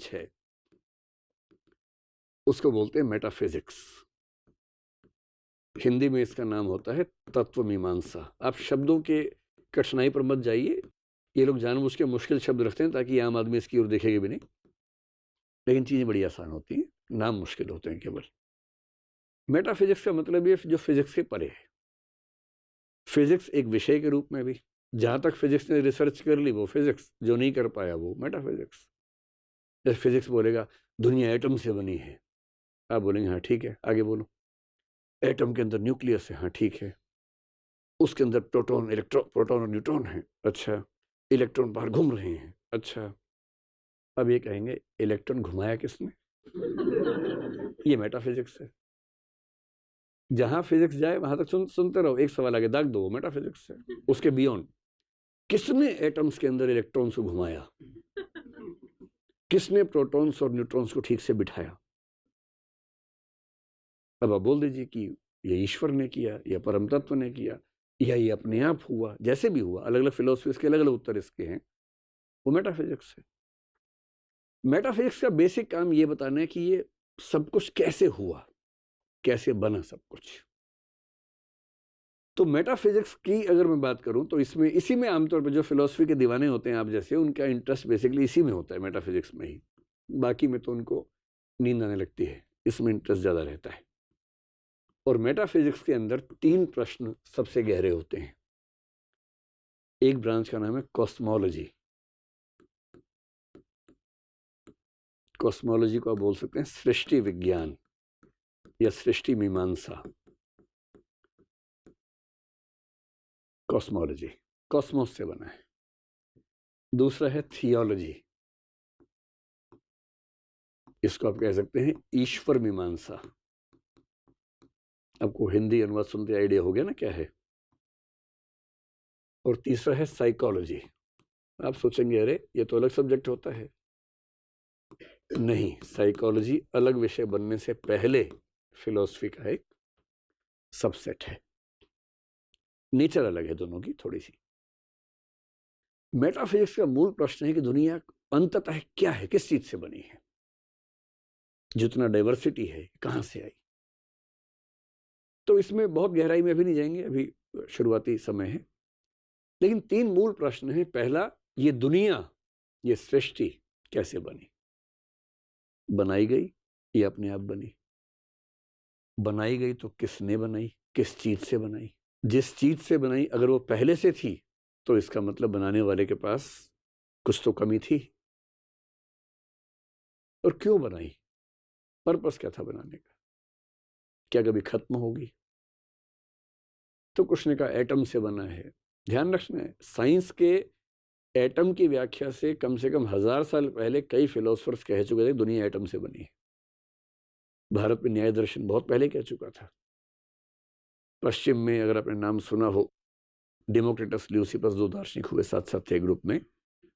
है, उसको बोलते हैं मेटाफिजिक्स। हिंदी में इसका नाम होता है तत्व मीमांसा। आप शब्दों के कठिनाई पर मत जाइए, ये लोग जानबूझ के मुश्किल शब्द रखते हैं ताकि आम आदमी इसकी ओर देखेगा भी नहीं, लेकिन चीजें बड़ी आसान होती हैं, नाम मुश्किल होते हैं केवल। मेटाफिजिक्स का मतलब ये जो फिजिक्स के परे है। फिजिक्स एक विषय के रूप में भी, जहां तक फिजिक्स ने रिसर्च कर ली वो फिजिक्स, जो नहीं कर पाया वो मेटाफिजिक्स। जैसे फिजिक्स बोलेगा दुनिया एटम से बनी है, आप बोलेंगे हाँ ठीक है, आगे बोलो। एटम के अंदर न्यूक्लियस है, हाँ ठीक है। उसके अंदर प्रोटॉन, इलेक्ट्रॉन, प्रोटॉन और न्यूट्रॉन है, अच्छा। इलेक्ट्रॉन बाहर घूम रहे हैं, अच्छा। अब ये कहेंगे इलेक्ट्रॉन घुमाया किसने? ये मेटाफिजिक्स है। जहां फिजिक्स जाए वहां तक सुनते रहो, एक सवाल आगे दाग दो, वो मेटाफिजिक्स है। उसके बियॉन्ड, किसने एटम्स के अंदर इलेक्ट्रॉन्स को घुमाया, किसने प्रोटॉन्स और न्यूट्रॉन्स को ठीक से बिठाया? अब आप बोल दीजिए कि ये ईश्वर ने किया, या परम तत्व ने किया, या ये अपने आप हुआ, जैसे भी हुआ। अलग अलग फिलोसफीज के अलग अलग उत्तर इसके हैं, वो मेटाफिजिक्स है। मेटाफिजिक्स का बेसिक काम ये बताना है कि ये सब कुछ कैसे हुआ, कैसे बना सब कुछ। तो मेटाफिजिक्स की अगर मैं बात करूं तो इसमें, इसी में आमतौर पर जो फिलोसफी के दीवाने होते हैं आप जैसे, उनका इंटरेस्ट बेसिकली इसी में होता है, मेटाफिजिक्स में ही। बाकी में तो उनको नींद आने लगती है, इसमें इंटरेस्ट ज्यादा रहता है। और मेटाफिजिक्स के अंदर 3 प्रश्न सबसे गहरे होते हैं। एक ब्रांच का नाम है कॉस्मोलॉजी। कॉस्मोलॉजी को आप बोल सकते हैं सृष्टि विज्ञान या सृष्टि मीमांसा। कॉस्मोलॉजी कॉस्मोस से बना है। दूसरा है थियोलॉजी, इसको आप कह सकते हैं ईश्वर मीमांसा। आपको हिंदी अनुवाद सुनते आइडिया हो गया ना क्या है। और तीसरा है साइकोलॉजी। आप सोचेंगे अरे ये तो अलग सब्जेक्ट होता है। नहीं, साइकोलॉजी अलग विषय बनने से पहले फिलॉसफी का एक सबसेट है। नेचर अलग है दोनों की थोड़ी सी। मेटाफिजिक्स का मूल प्रश्न है कि दुनिया अंततः क्या है, किस चीज से बनी है, जितना डाइवर्सिटी है कहां से आई। तो इसमें बहुत गहराई में अभी नहीं जाएंगे, अभी शुरुआती समय है। लेकिन 3 मूल प्रश्न हैं। पहला, ये दुनिया, ये सृष्टि कैसे बनी? बनाई गई या अपने आप बनी? बनाई गई तो किसने बनाई, किस चीज से बनाई? जिस चीज से बनाई अगर वो पहले से थी तो इसका मतलब बनाने वाले के पास कुछ तो कमी थी। और क्यों बनाई, पर्पस क्या था बनाने का? क्या कभी खत्म होगी? तो कुछ ने कहा एटम से बना है। ध्यान रखना है, साइंस के एटम की व्याख्या से कम 1000 साल पहले कई फिलोसफर्स कह चुके थे दुनिया एटम से बनी है। भारत में न्याय दर्शन बहुत पहले कह चुका था। पश्चिम में अगर आपने नाम सुना हो, डेमोक्रिटस, ल्यूसिपस, 2 दार्शनिक हुए साथ साथ थे ग्रुप में,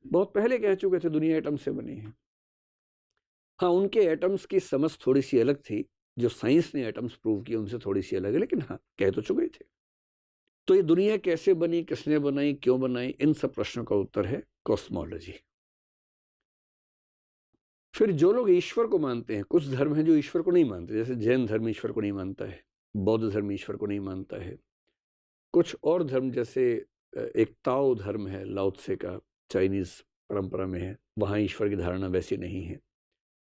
बहुत पहले कह चुके थे दुनिया एटम से बनी है। हाँ, उनके एटम्स की समझ थोड़ी सी अलग थी, जो साइंस ने एटम्स प्रूव किए उनसे थोड़ी सी अलग है, लेकिन हाँ कह तो चुके थे। तो ये दुनिया कैसे बनी, किसने बनाई, क्यों बनाई, इन सब प्रश्नों का उत्तर है कॉस्मोलॉजी। फिर जो लोग ईश्वर को मानते हैं, कुछ धर्म हैं जो ईश्वर को नहीं मानते, जैसे जैन धर्म ईश्वर को नहीं मानता है, बौद्ध धर्म ईश्वर को नहीं मानता है। कुछ और धर्म जैसे एक ताओ धर्म है, लाओ त्से का, चाइनीज परंपरा में है, वहां ईश्वर की धारणा वैसी नहीं है।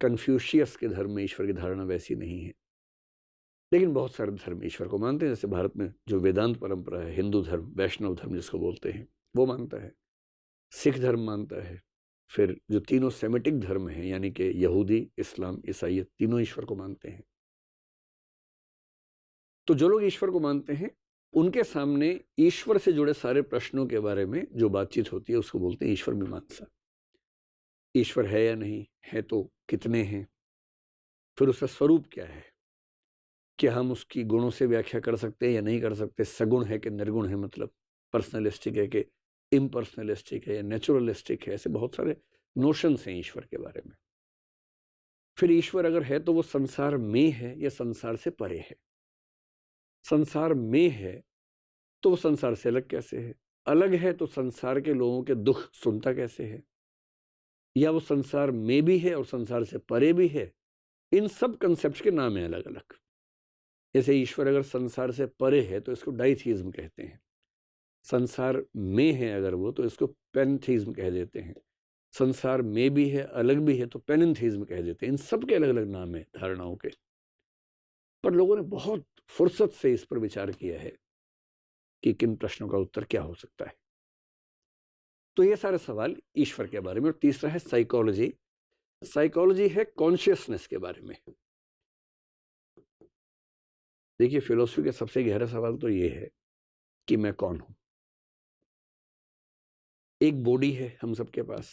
कन्फ्यूशियस के धर्म में ईश्वर की धारणा वैसी नहीं है। लेकिन बहुत सारे धर्म ईश्वर को मानते हैं, जैसे भारत में जो वेदांत परंपरा है, हिंदू धर्म, वैष्णव धर्म जिसको बोलते हैं, वो मानता है। सिख धर्म मानता है। फिर जो तीनों सेमेटिक धर्म हैं, यानी कि यहूदी, इस्लाम, ईसाइयत, तीनों ईश्वर को मानते हैं। तो जो लोग ईश्वर को मानते हैं उनके सामने ईश्वर से जुड़े सारे प्रश्नों के बारे में जो बातचीत होती है उसको बोलते हैं ईश्वर मीमांसा। ईश्वर है या नहीं है, तो कितने हैं, फिर उसका स्वरूप क्या है, क्या हम उसकी गुणों से व्याख्या कर सकते हैं या नहीं कर सकते, सगुण है कि निर्गुण है, मतलब पर्सनलिस्टिक है कि इम्पर्सनलिस्टिक है या नेचुरलिस्टिक है। ऐसे बहुत सारे नोशंस हैं ईश्वर के बारे में। फिर ईश्वर अगर है तो वो संसार में है या संसार से परे है? संसार में है तो वो संसार से अलग कैसे है? अलग है तो संसार के लोगों के दुख सुनता कैसे है? या वो संसार में भी है और संसार से परे भी है, इन सब कंसेप्ट के नाम हैं अलग अलग। जैसे ईश्वर अगर संसार से परे है तो इसको डाइथीज्म कहते हैं, संसार में है अगर वो तो इसको पैंथीज्म कह देते हैं, संसार में भी है अलग भी है तो पेनिथीज्म कह देते हैं। इन सब के अलग अलग नाम है धारणाओं के, पर लोगों ने बहुत फुर्सत से इस पर विचार किया है कि किन प्रश्नों का उत्तर क्या हो सकता है। तो ये सारे सवाल ईश्वर के बारे में। और तीसरा है साइकोलॉजी। साइकोलॉजी है कॉन्शियसनेस के बारे में। देखिए, फिलॉसफी का सबसे गहरा सवाल तो ये है कि मैं कौन हूं। एक बॉडी है हम सबके पास,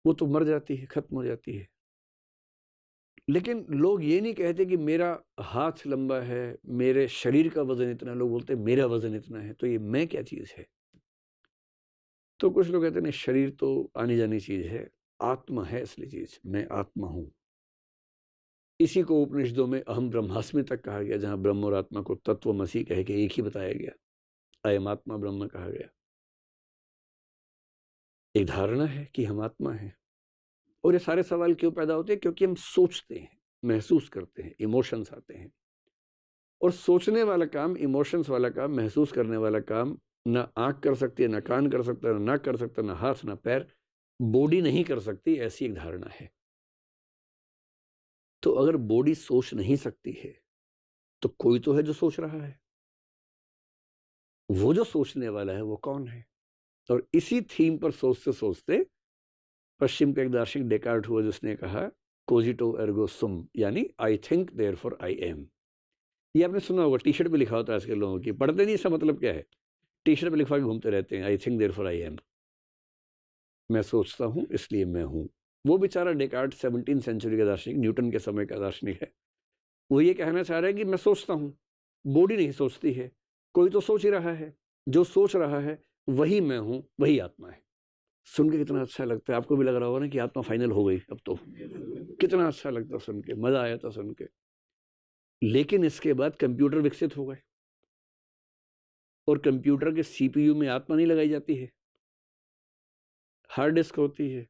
वो तो मर जाती है, खत्म हो जाती है, लेकिन लोग ये नहीं कहते कि मेरा हाथ लंबा है, मेरे शरीर का वजन इतना। लोग बोलते हैं मेरा वजन इतना है। तो ये मैं क्या चीज है? तो कुछ लोग कहते हैं नहीं, शरीर तो आनी जानी चीज है, आत्मा है असली चीज, मैं आत्मा हूं। इसी को उपनिषदों में अहम ब्रह्मास्मि तक कहा गया, जहां ब्रह्म और आत्मा को तत्वमसि कह के एक ही बताया गया, अयम आत्मा ब्रह्म कहा गया। एक धारणा है कि हम आत्मा हैं। और ये सारे सवाल क्यों पैदा होते हैं? क्योंकि हम सोचते हैं, महसूस करते हैं, इमोशंस आते हैं। और सोचने वाला काम, इमोशंस वाला काम, महसूस करने वाला काम ना आंख कर सकती है, ना कान कर सकता है, ना नाक कर सकता, ना हाथ, ना पैर, बॉडी नहीं कर सकती, ऐसी एक धारणा है। तो अगर बॉडी सोच नहीं सकती है तो कोई तो है जो सोच रहा है। वो जो सोचने वाला है वो कौन है? और इसी थीम पर सोचते सोचते पश्चिम का एक दार्शनिक डेकार्ट हुआ, जिसने कहा कोजिटो एर्गो सुम, यानी I think therefore I am. ये आपने सुना होगा, टी शर्ट पे लिखा होता है आजकल लोगों की, पढ़ते नहीं, इसका मतलब क्या है? टी शर्ट पे लिखवा के घूमते रहते हैं, I think therefore I am. मैं सोचता हूं इसलिए मैं हूं। वो बेचारा डेकार्ट 17वीं सेंचुरी का दार्शनिक, न्यूटन के समय का दार्शनिक है। वो ये कहना चाह रहा है कि मैं सोचता हूं, बॉडी नहीं सोचती है, कोई तो सोच ही रहा है, जो सोच रहा है वही मैं हूं, वही आत्मा है। सुन के कितना अच्छा लगता है। आपको भी लग रहा होगा ना कि आत्मा फाइनल हो गई अब तो। कितना अच्छा लगता सुन के, मजा आया था सुन के। लेकिन इसके बाद कंप्यूटर विकसित हो गए, और कंप्यूटर के सीपीयू में आत्मा नहीं लगाई जाती है, हार्ड डिस्क होती है।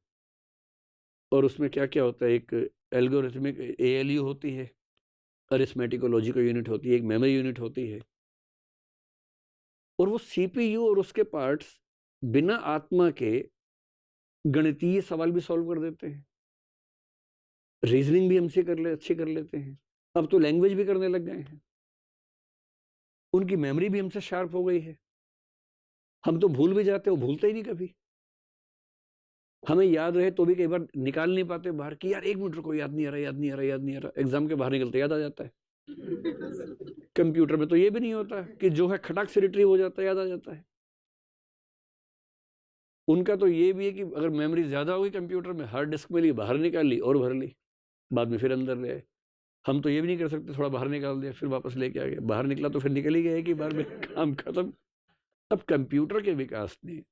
और उसमें क्या क्या होता है? एक एल्गोरिथमिक एएलयू होती है, अरिथमेटिक और लॉजिकल यूनिट होती है, एक मेमोरी यूनिट होती है। और वो सीपीयू और उसके पार्ट्स बिना आत्मा के गणितीय सवाल भी सॉल्व कर देते हैं, रीजनिंग भी हमसे अच्छे कर लेते हैं। अब तो लैंग्वेज भी करने लग गए हैं। उनकी मेमोरी भी हमसे शार्प हो गई है। हम तो भूल भी जाते हैं, वो भूलते ही नहीं कभी। हमें याद रहे तो भी कई बार निकाल नहीं पाते बाहर कि यार 1 मिनट रुको, याद नहीं आ रहा, याद नहीं आ रहा, याद नहीं आ रहा। एग्जाम के बाहर निकलते याद आ जाता है। कंप्यूटर में तो ये भी नहीं होता कि जो है खटाक से रिट्रीव हो जाता है, याद आ जाता है। उनका तो ये भी है कि अगर मेमोरी ज्यादा होगी कंप्यूटर में, हार्ड डिस्क में ली, बाहर निकाल ली और भर ली, बाद में फिर अंदर ले आए। हम तो ये भी नहीं कर सकते, थोड़ा बाहर निकाल दिया फिर वापस लेके आ गए, बाहर निकला तो फिर निकल ही गया कि बार में काम खत्म। अब कंप्यूटर के विकास ने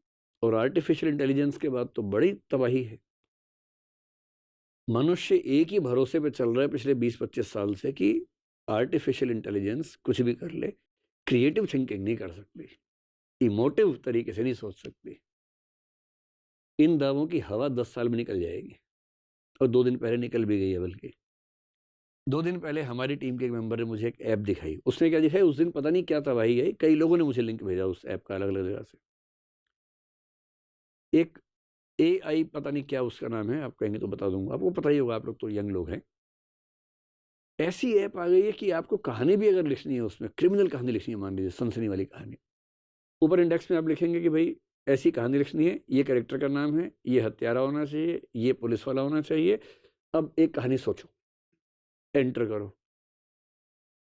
और आर्टिफिशियल इंटेलिजेंस के बाद तो बड़ी तबाही है। मनुष्य एक ही भरोसे पे चल रहा है पिछले 20-25 साल से कि आर्टिफिशियल इंटेलिजेंस कुछ भी कर ले, क्रिएटिव थिंकिंग नहीं कर सकती, इमोटिव तरीके से नहीं सोच सकती। इन दावों की हवा 10 साल में निकल जाएगी, और 2 दिन पहले निकल भी गई है। बल्कि 2 दिन पहले हमारी टीम के एक मेंबर ने मुझे एक ऐप दिखाई। उसने क्या दिखाई? उस दिन पता नहीं क्या तबाही गई, कई लोगों ने मुझे लिंक भेजा उस ऐप का अलग अलग जगह से। एक AI, पता नहीं क्या उसका नाम है, आप कहेंगे तो बता दूंगा, आपको पता ही होगा, आप लोग तो यंग लोग हैं। ऐसी ऐप आ गई है कि आपको कहानी भी अगर लिखनी है, उसमें क्रिमिनल कहानी लिखनी है, मान लीजिए सनसनी वाली कहानी, ऊपर इंडेक्स में आप लिखेंगे कि भाई ऐसी कहानी लिखनी है, ये कैरेक्टर का नाम है, ये हत्यारा होना चाहिए, ये पुलिस वाला होना चाहिए, अब एक कहानी सोचो, एंटर करो।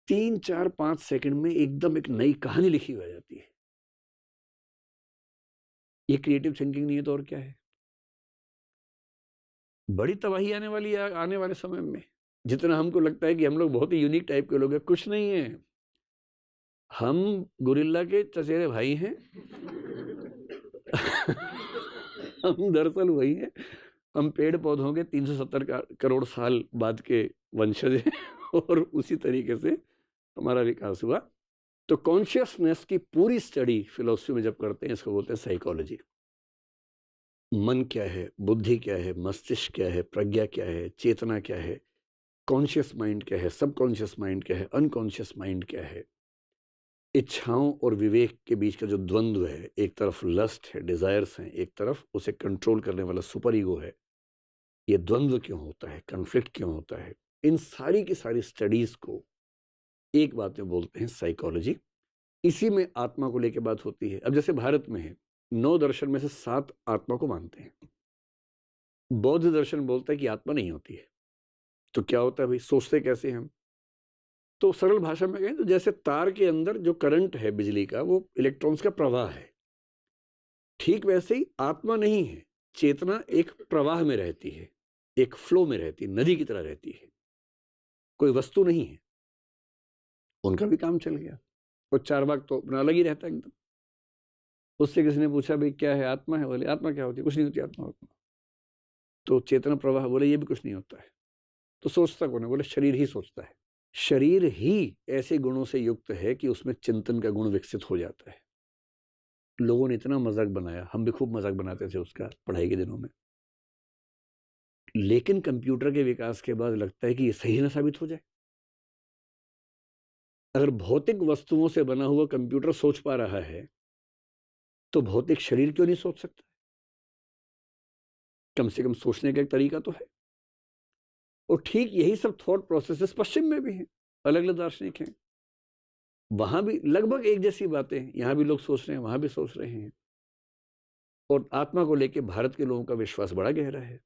3-4-5 सेकंड में एकदम एक नई कहानी लिखी हो जाती है। ये क्रिएटिव थिंकिंग नहीं है तो और क्या है? बड़ी तबाही आने वाली है आने वाले समय में। जितना हमको लगता है कि हम लोग बहुत ही यूनिक टाइप के लोग हैं, कुछ नहीं है। हम गोरिल्ला के चचेरे भाई हैं। हम दरअसल वही हैं। हम पेड़ पौधों के 370 करोड़ साल बाद के वंशज हैं, और उसी तरीके से हमारा विकास हुआ। तो कॉन्शियसनेस की पूरी स्टडी फिलोसफी में जब करते हैं, इसको बोलते हैं साइकोलॉजी। मन क्या है, बुद्धि क्या है, मस्तिष्क क्या है, प्रज्ञा क्या है, चेतना क्या है, कॉन्शियस माइंड क्या है, सबकॉन्शियस माइंड क्या है, अनकॉन्शियस माइंड क्या है। इच्छाओं और विवेक के बीच का जो द्वंद्व है, एक तरफ लस्ट है, डिजायर्स हैं, एक तरफ उसे कंट्रोल करने वाला सुपर ईगो है। ये द्वंद्व क्यों होता है, कन्फ्लिक्ट क्यों होता है, इन सारी की सारी स्टडीज को एक बात में बोलते हैं साइकोलॉजी। इसी में आत्मा को लेकर बात होती है। अब जैसे भारत में है, 9 दर्शन में से 7 आत्मा को मानते हैं। बौद्ध दर्शन बोलता है कि आत्मा नहीं होती है। तो क्या होता है भाई, सोचते कैसे हम? तो सरल भाषा में कहें तो जैसे तार के अंदर जो करंट है बिजली का, वो इलेक्ट्रॉन्स का प्रवाह है, ठीक वैसे ही आत्मा नहीं है। चेतना एक प्रवाह में रहती है, एक फ्लो में रहती है, नदी की तरह रहती है, कोई वस्तु नहीं है। उनका भी काम चल गया। और चारवाक तो अपना अलग ही रहता है एकदम। उससे किसी ने पूछा भाई क्या है, आत्मा है? बोले आत्मा क्या होती है? कुछ नहीं होती आत्मा। तो चेतना प्रवाह, बोले ये भी कुछ नहीं होता है। तो सोचता कौन है? बोले शरीर ही सोचता है। शरीर ही ऐसे गुणों से युक्त है कि उसमें चिंतन का गुण विकसित हो जाता है। लोगों ने इतना मजाक बनाया, हम भी खूब मजाक बनाते थे उसका पढ़ाई के दिनों में, लेकिन कंप्यूटर के विकास के बाद लगता है कि ये सही ना साबित हो जाए। अगर भौतिक वस्तुओं से बना हुआ कंप्यूटर सोच पा रहा है, तो भौतिक शरीर क्यों नहीं सोच सकता? कम से कम सोचने का एक तरीका तो है। और ठीक यही सब थॉट प्रोसेसेस पश्चिम में भी हैं, अलग अलग दार्शनिक हैं, वहां भी लगभग एक जैसी बातें हैं। यहां भी लोग सोच रहे हैं, वहां भी सोच रहे हैं। और आत्मा को लेकर भारत के लोगों का विश्वास बड़ा गहरा है।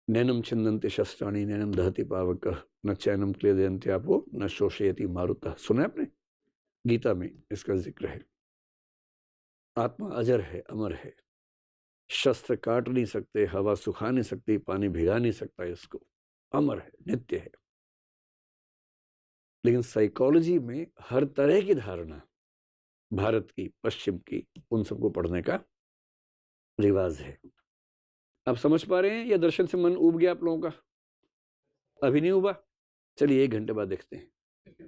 नैनम छिन्दन्ति शस्त्राणि नैनम दहति पावकः न चैनम क्लेदयन्त्यापो न शोषयति मारुतः। सुना है आपने? गीता में इसका जिक्र है। आत्मा अजर है, अमर है। शस्त्र काट नहीं सकते, हवा सुखा नहीं सकती, पानी भिगा नहीं सकता इसको। अमर है, नित्य है। लेकिन साइकोलॉजी में हर तरह की धारणा, भारत की, पश्चिम की, उन सबको पढ़ने का रिवाज है। आप समझ पा रहे हैं या दर्शन से मन उब गया आप लोगों का? अभी नहीं उबा? चलिए 1 घंटे बाद देखते हैं।